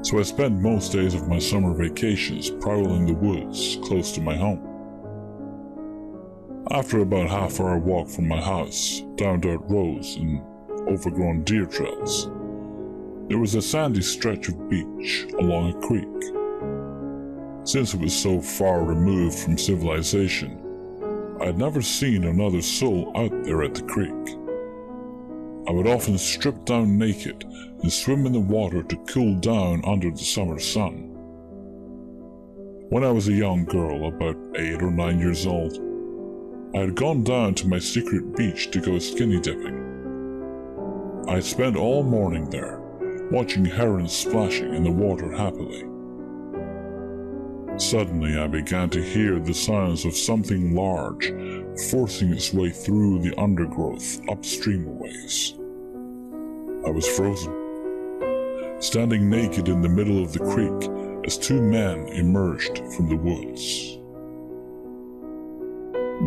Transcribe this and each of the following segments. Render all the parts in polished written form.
so I spent most days of my summer vacations prowling the woods close to my home. After about half-hour walk from my house, down dirt roads and overgrown deer trails, there was a sandy stretch of beach along a creek. Since it was so far removed from civilization, I had never seen another soul out there at the creek. I would often strip down naked and swim in the water to cool down under the summer sun. When I was a young girl, about 8 or 9 years old, I had gone down to my secret beach to go skinny dipping. I had spent all morning there, watching herons splashing in the water happily. Suddenly I began to hear the sounds of something large forcing its way through the undergrowth upstream a ways. I was frozen, standing naked in the middle of the creek as two men emerged from the woods.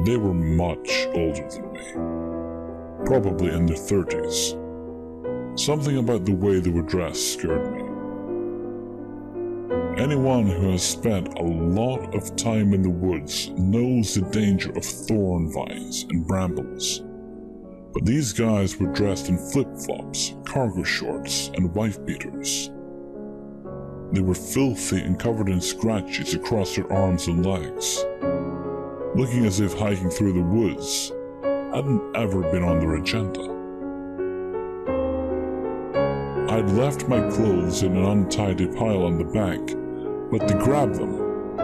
They were much older than me, probably in their 30s. Something about the way they were dressed scared me. Anyone who has spent a lot of time in the woods knows the danger of thorn vines and brambles. But these guys were dressed in flip-flops, cargo shorts, and wife-beaters. They were filthy and covered in scratches across their arms and legs, looking as if hiking through the woods hadn't ever been on their agenda. I'd left my clothes in an untidy pile on the bank, but to grab them,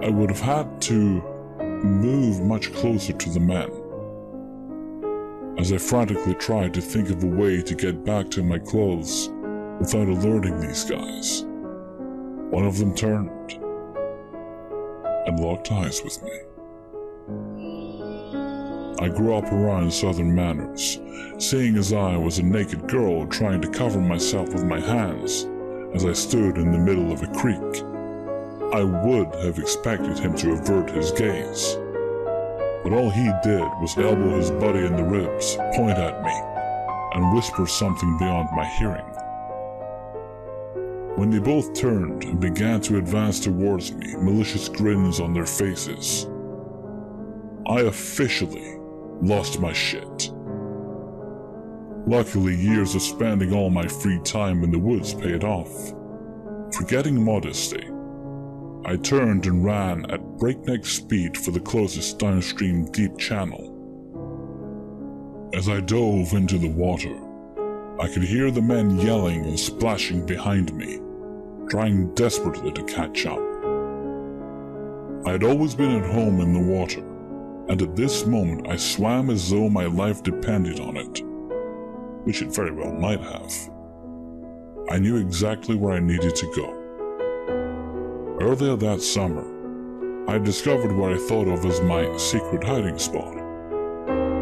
I would have had to move much closer to the men. As I frantically tried to think of a way to get back to my clothes without alerting these guys, one of them turned and locked eyes with me. I grew up around southern manners, seeing as I was a naked girl trying to cover myself with my hands as I stood in the middle of a creek. I would have expected him to avert his gaze, but all he did was elbow his buddy in the ribs, point at me, and whisper something beyond my hearing. When they both turned and began to advance towards me, malicious grins on their faces, I officially lost my shit. Luckily, years of spending all my free time in the woods paid off. Forgetting modesty, I turned and ran at breakneck speed for the closest downstream deep channel. As I dove into the water, I could hear the men yelling and splashing behind me, trying desperately to catch up. I had always been at home in the water, and at this moment I swam as though my life depended on it, which it very well might have. I knew exactly where I needed to go. Earlier that summer, I discovered what I thought of as my secret hiding spot.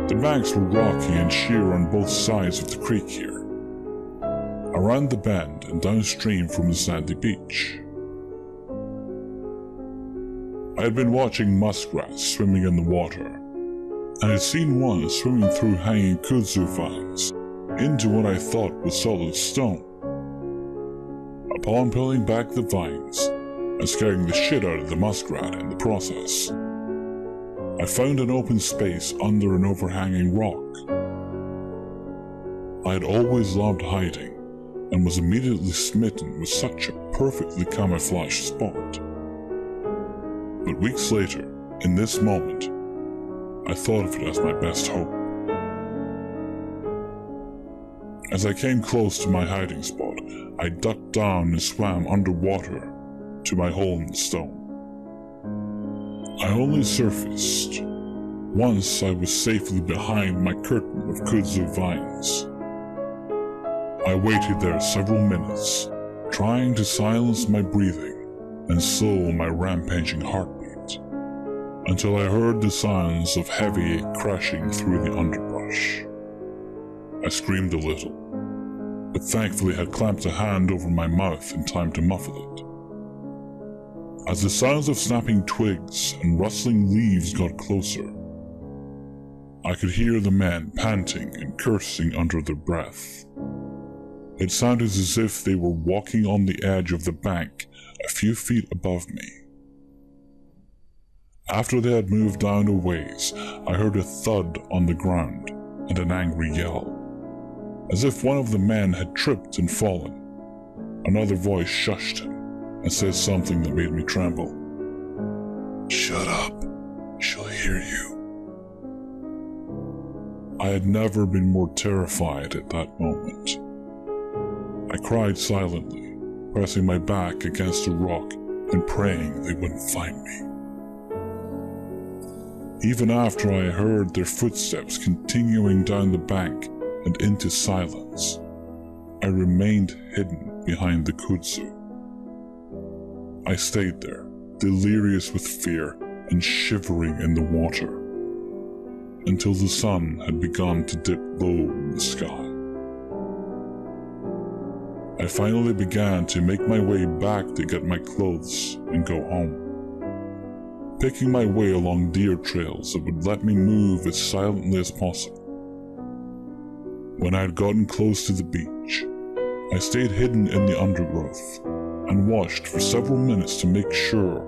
The banks were rocky and sheer on both sides of the creek here, around the bend and downstream from the sandy beach. I had been watching muskrats swimming in the water, and had seen one swimming through hanging kudzu vines into what I thought was solid stone. Upon pulling back the vines and scaring the shit out of the muskrat in the process, I found an open space under an overhanging rock. I had always loved hiding and was immediately smitten with such a perfectly camouflaged spot. But weeks later, in this moment, I thought of it as my best hope. As I came close to my hiding spot, I ducked down and swam underwater to my hole in the stone. I only surfaced once I was safely behind my curtain of kudzu vines. I waited there several minutes, trying to silence my breathing and slow my rampaging heartbeat, until I heard the sounds of heavy crashing through the underbrush. I screamed a little, but thankfully had clamped a hand over my mouth in time to muffle it. As the sounds of snapping twigs and rustling leaves got closer, I could hear the men panting and cursing under their breath. It sounded as if they were walking on the edge of the bank a few feet above me. After they had moved down a ways, I heard a thud on the ground and an angry yell, as if one of the men had tripped and fallen. Another voice shushed him and said something that made me tremble. "Shut up, she'll hear you." I had never been more terrified at that moment. I cried silently, pressing my back against a rock and praying they wouldn't find me. Even after I heard their footsteps continuing down the bank and into silence, I remained hidden behind the kudzu. I stayed there, delirious with fear and shivering in the water, until the sun had begun to dip low in the sky. I finally began to make my way back to get my clothes and go home, picking my way along deer trails that would let me move as silently as possible. When I had gotten close to the beach, I stayed hidden in the undergrowth and watched for several minutes to make sure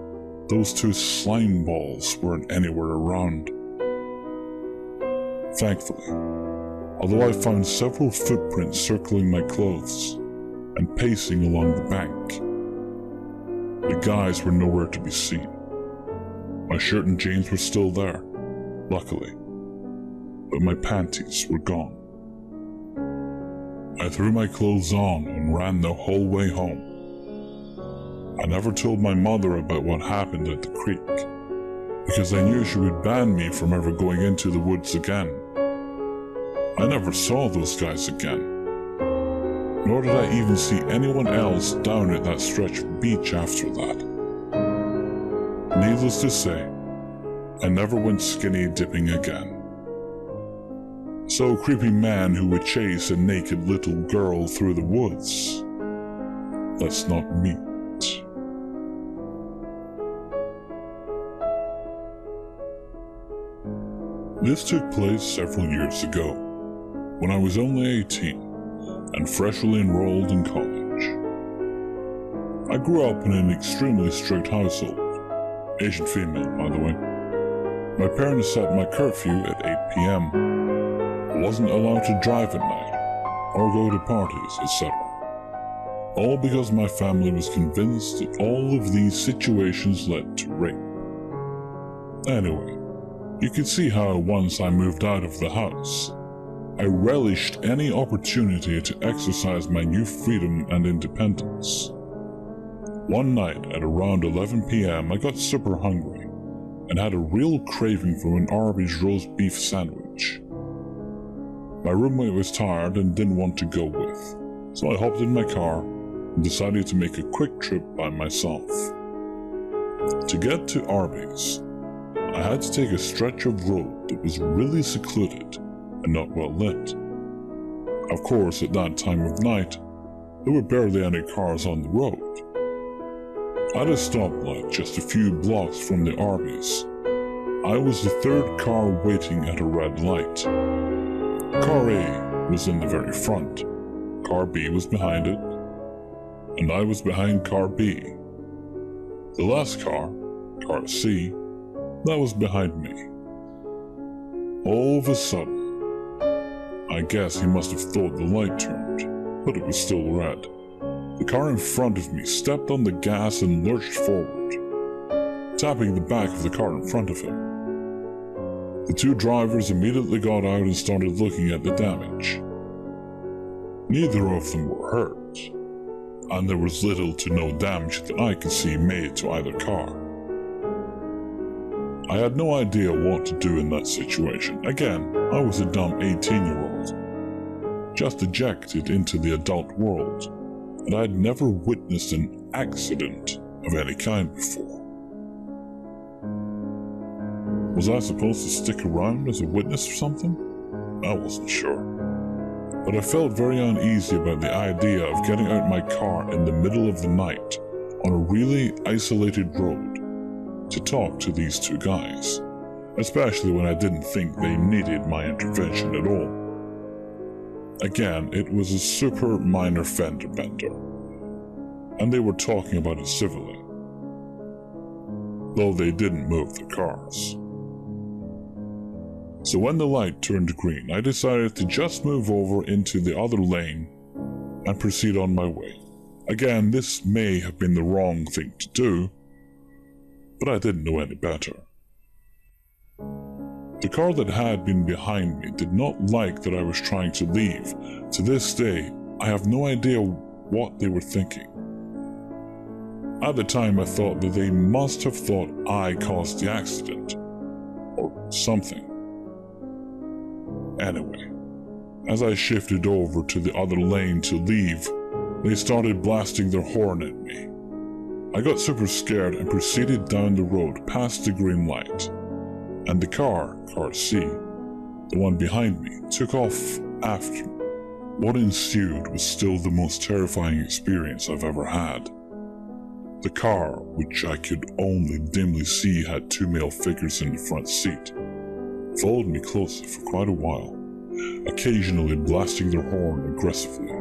those two slime balls weren't anywhere around. Thankfully, although I found several footprints circling my clothes and pacing along the bank, the guys were nowhere to be seen. My shirt and jeans were still there, luckily, but my panties were gone. I threw my clothes on and ran the whole way home. I never told my mother about what happened at the creek, because I knew she would ban me from ever going into the woods again. I never saw those guys again, nor did I even see anyone else down at that stretch of beach after that. Needless to say, I never went skinny dipping again. So creepy man who would chase a naked little girl through the woods, that's not me. This took place several years ago, when I was only 18 and freshly enrolled in college. I grew up in an extremely strict household, Asian female by the way. My parents set my curfew at 8 p.m. I wasn't allowed to drive at night or go to parties, etc. All because my family was convinced that all of these situations led to rape. Anyway, you could see how once I moved out of the house, I relished any opportunity to exercise my new freedom and independence. One night at around 11 p.m. I got super hungry and had a real craving for an Arby's roast beef sandwich. My roommate was tired and didn't want to go with, so I hopped in my car and decided to make a quick trip by myself. To get to Arby's, I had to take a stretch of road that was really secluded and not well lit. Of course, at that time of night, there were barely any cars on the road. At a stoplight just a few blocks from the Arby's, I was the third car waiting at a red light. Car A was in the very front, Car B was behind it, and I was behind Car B. The last car, Car C, that was behind me. All of a sudden, I guess he must have thought the light turned, but it was still red. The car in front of me stepped on the gas and lurched forward, tapping the back of the car in front of him. The two drivers immediately got out and started looking at the damage. Neither of them were hurt, and there was little to no damage that I could see made to either car. I had no idea what to do in that situation. Again, I was a dumb 18-year-old, just ejected into the adult world, and I had never witnessed an accident of any kind before. Was I supposed to stick around as a witness or something? I wasn't sure. But I felt very uneasy about the idea of getting out my car in the middle of the night on a really isolated road to talk to these two guys, especially when I didn't think they needed my intervention at all. Again, it was a super minor fender bender, and they were talking about it civilly, though they didn't move their cars. So when the light turned green, I decided to just move over into the other lane and proceed on my way. Again, this may have been the wrong thing to do, but I didn't know any better. The car that had been behind me did not like that I was trying to leave. To this day, I have no idea what they were thinking. At the time, I thought that they must have thought I caused the accident, or something. Anyway, as I shifted over to the other lane to leave, they started blasting their horn at me. I got super scared and proceeded down the road past the green light, and the car C, the one behind me, took off after me. What ensued was still the most terrifying experience I've ever had. The car, which I could only dimly see had 2 male figures in the front seat, followed me closely for quite a while, occasionally blasting their horn aggressively.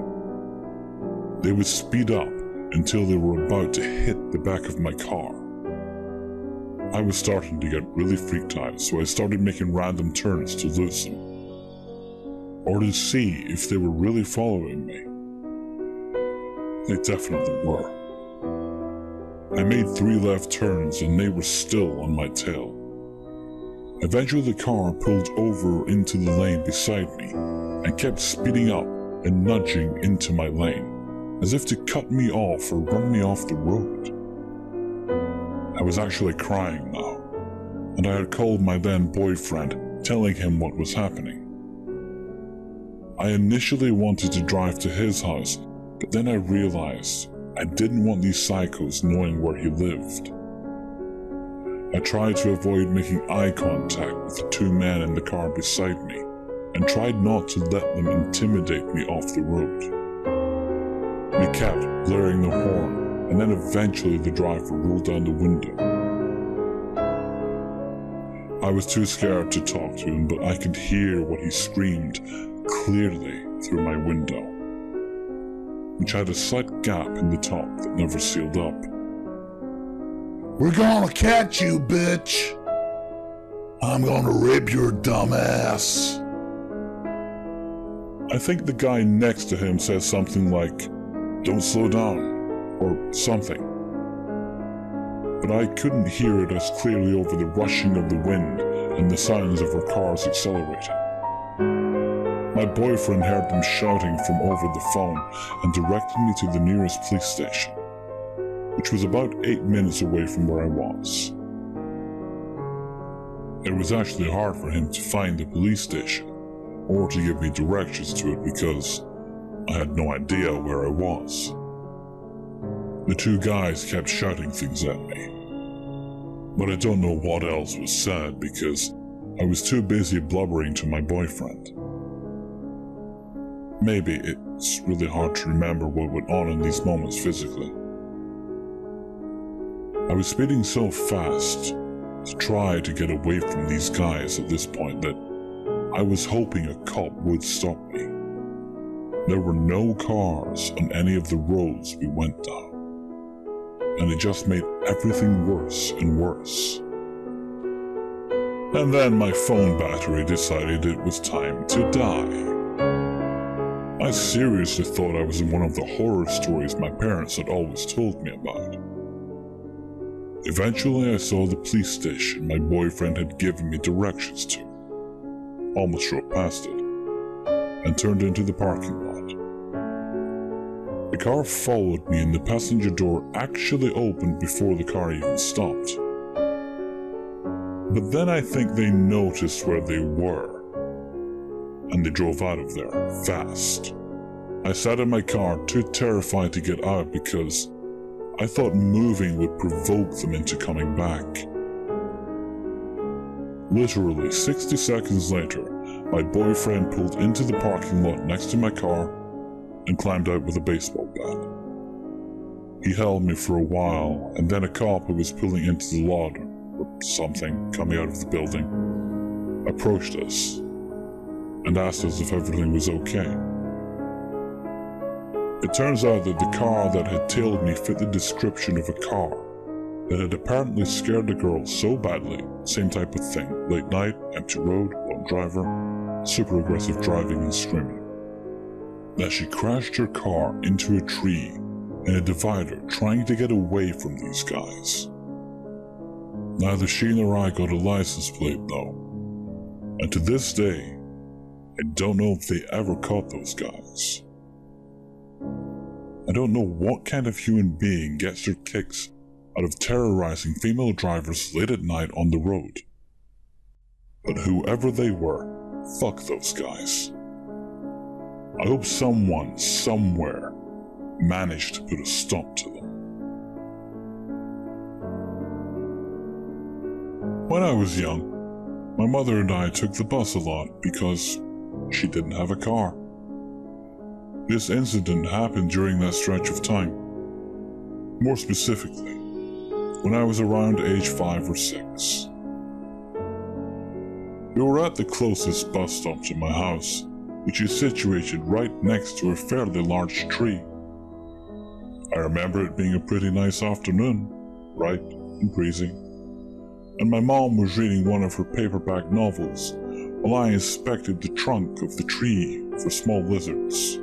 They would speed up until they were about to hit the back of my car. I was starting to get really freaked out, so I started making random turns to lose them, or to see if they were really following me. They definitely were. I made 3 left turns and they were still on my tail. Eventually the car pulled over into the lane beside me and kept speeding up and nudging into my lane, as if to cut me off or run me off the road. I was actually crying now, and I had called my then boyfriend, telling him what was happening. I initially wanted to drive to his house, but then I realized I didn't want these psychos knowing where he lived. I tried to avoid making eye contact with the 2 men in the car beside me, and tried not to let them intimidate me off the road. They kept blaring the horn, and then eventually the driver rolled down the window. I was too scared to talk to him, but I could hear what he screamed clearly through my window, which had a slight gap in the top that never sealed up. "We're gonna catch you, bitch! I'm gonna rip your dumb ass!" I think the guy next to him said something like, "Don't slow down," or something, but I couldn't hear it as clearly over the rushing of the wind and the sounds of our cars accelerating. My boyfriend heard them shouting from over the phone and directed me to the nearest police station, which was about 8 minutes away from where I was. It was actually hard for him to find the police station, or to give me directions to it because I had no idea where I was. The 2 guys kept shouting things at me, but I don't know what else was said because I was too busy blubbering to my boyfriend. Maybe it's really hard to remember what went on in these moments physically. I was speeding so fast to try to get away from these guys at this point that I was hoping a cop would stop me. There were no cars on any of the roads we went down, and it just made everything worse and worse. And then my phone battery decided it was time to die. I seriously thought I was in one of the horror stories my parents had always told me about. Eventually I saw the police station my boyfriend had given me directions to, almost drove past it, and turned into the parking lot. The car followed me and the passenger door actually opened before the car even stopped. But then I think they noticed where they were, and they drove out of there fast. I sat in my car too terrified to get out because I thought moving would provoke them into coming back. Literally 60 seconds later, my boyfriend pulled into the parking lot next to my car and climbed out with a baseball bat. He held me for a while, and then a cop who was pulling into the lot or something coming out of the building approached us and asked us if everything was okay. It turns out that the car that had tailed me fit the description of a car that had apparently scared the girl so badly, same type of thing, late night, empty road, lone driver, super aggressive driving and screaming, that she crashed her car into a tree in a divider trying to get away from these guys. Neither she nor I got a license plate though, and to this day, I don't know if they ever caught those guys. I don't know what kind of human being gets their kicks out of terrorizing female drivers late at night on the road. But whoever they were, fuck those guys. I hope someone, somewhere, managed to put a stop to them. When I was young, my mother and I took the bus a lot because she didn't have a car. This incident happened during that stretch of time. More specifically, when I was around age 5 or 6. We were at the closest bus stop to my house, which is situated right next to a fairly large tree. I remember it being a pretty nice afternoon, bright and breezy, and my mom was reading one of her paperback novels while I inspected the trunk of the tree for small lizards.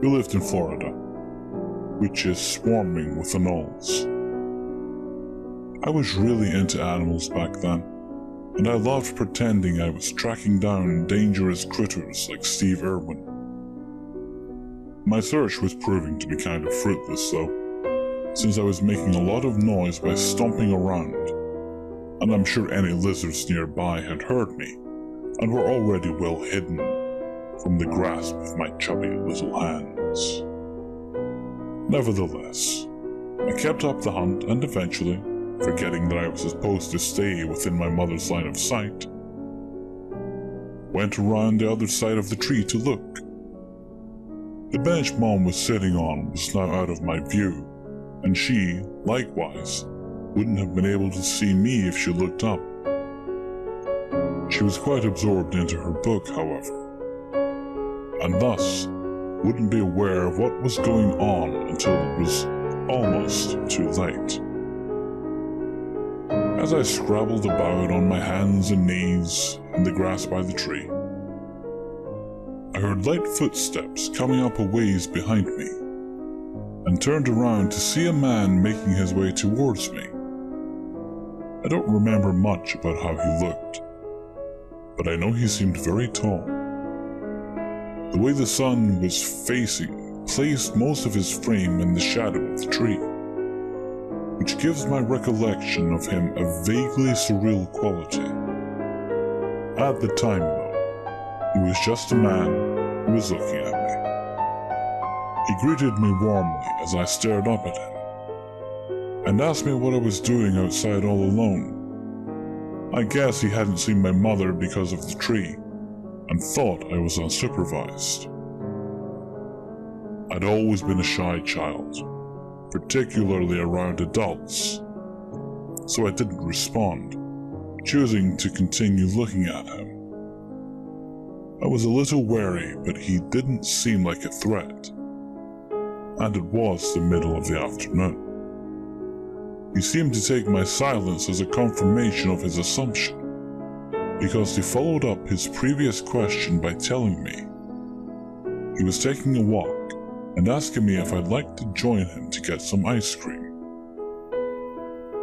We lived in Florida, which is swarming with anoles. I was really into animals back then, and I loved pretending I was tracking down dangerous critters like Steve Irwin. My search was proving to be kind of fruitless though, since I was making a lot of noise by stomping around, and I'm sure any lizards nearby had heard me and were already well hidden from the grasp of my chubby little hands. Nevertheless, I kept up the hunt and eventually, forgetting that I was supposed to stay within my mother's line of sight, went around the other side of the tree to look. The bench Mom was sitting on was now out of my view, and she, likewise, wouldn't have been able to see me if she looked up. She was quite absorbed into her book, however, and thus wouldn't be aware of what was going on until it was almost too late. As I scrabbled about on my hands and knees in the grass by the tree, I heard light footsteps coming up a ways behind me, and turned around to see a man making his way towards me. I don't remember much about how he looked, but I know he seemed very tall. The way the sun was facing placed most of his frame in the shadow of the tree, which gives my recollection of him a vaguely surreal quality. At the time, though, he was just a man who was looking at me. He greeted me warmly as I stared up at him, and asked me what I was doing outside all alone. I guess he hadn't seen my mother because of the tree, and thought I was unsupervised. I'd always been a shy child, particularly around adults, so I didn't respond, choosing to continue looking at him. I was a little wary, but he didn't seem like a threat, and it was the middle of the afternoon. He seemed to take my silence as a confirmation of his assumption, because he followed up his previous question by telling me he was taking a walk and asking me if I'd like to join him to get some ice cream.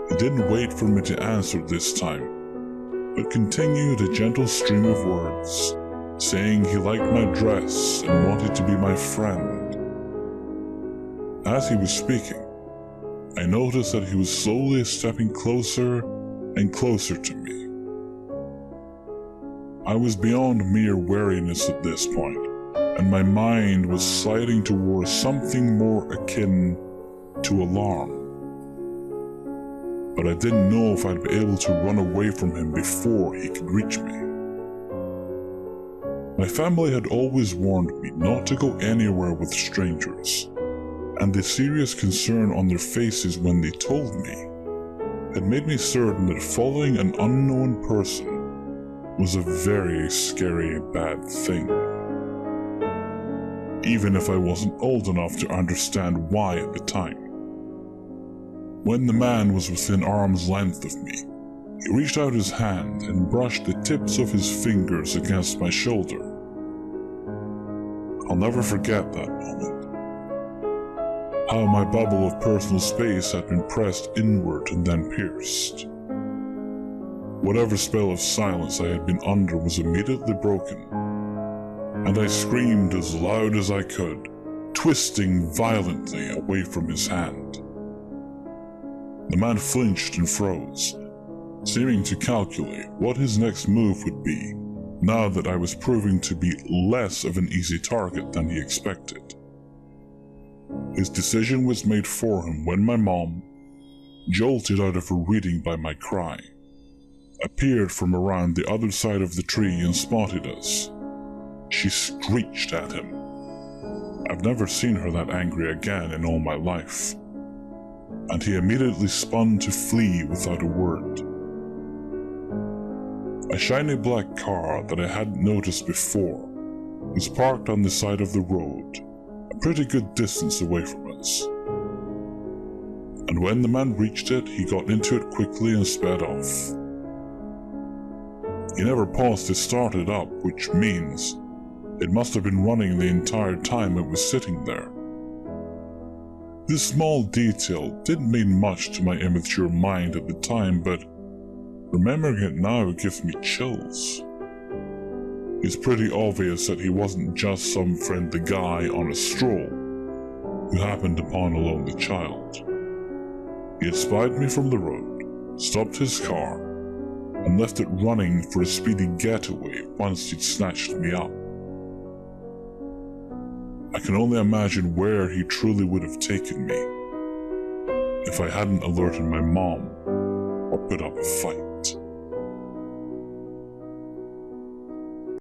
He didn't wait for me to answer this time, but continued a gentle stream of words, saying he liked my dress and wanted to be my friend. As he was speaking, I noticed that he was slowly stepping closer and closer to me. I was beyond mere wariness at this point, and my mind was sliding towards something more akin to alarm. But I didn't know if I'd be able to run away from him before he could reach me. My family had always warned me not to go anywhere with strangers, and the serious concern on their faces when they told me had made me certain that following an unknown person was a very scary bad thing. even if I wasn't old enough to understand why at the time. When the man was within arm's length of me, he reached out his hand and brushed the tips of his fingers against my shoulder. I'll never forget that moment. How my bubble of personal space had been pressed inward and then pierced. Whatever spell of silence I had been under was immediately broken, and I screamed as loud as I could, twisting violently away from his hand. The man flinched and froze, seeming to calculate what his next move would be, now that I was proving to be less of an easy target than he expected. His decision was made for him when my mom, jolted out of her reading by my cry, appeared from around the other side of the tree and spotted us. She screeched at him. I've never seen her that angry again in all my life, and he immediately spun to flee without a word. A shiny black car that I hadn't noticed before was parked on the side of the road, a pretty good distance away from us. And when the man reached it, he got into it quickly and sped off. He never paused to start it up, which means it must have been running the entire time it was sitting there. This small detail didn't mean much to my immature mind at the time, but remembering it now gives me chills. It's pretty obvious that he wasn't just some friendly guy on a stroll who happened upon a lonely child. He had spied me from the road, stopped his car, and left it running for a speedy getaway once he'd snatched me up. I can only imagine where he truly would have taken me if I hadn't alerted my mom or put up a fight.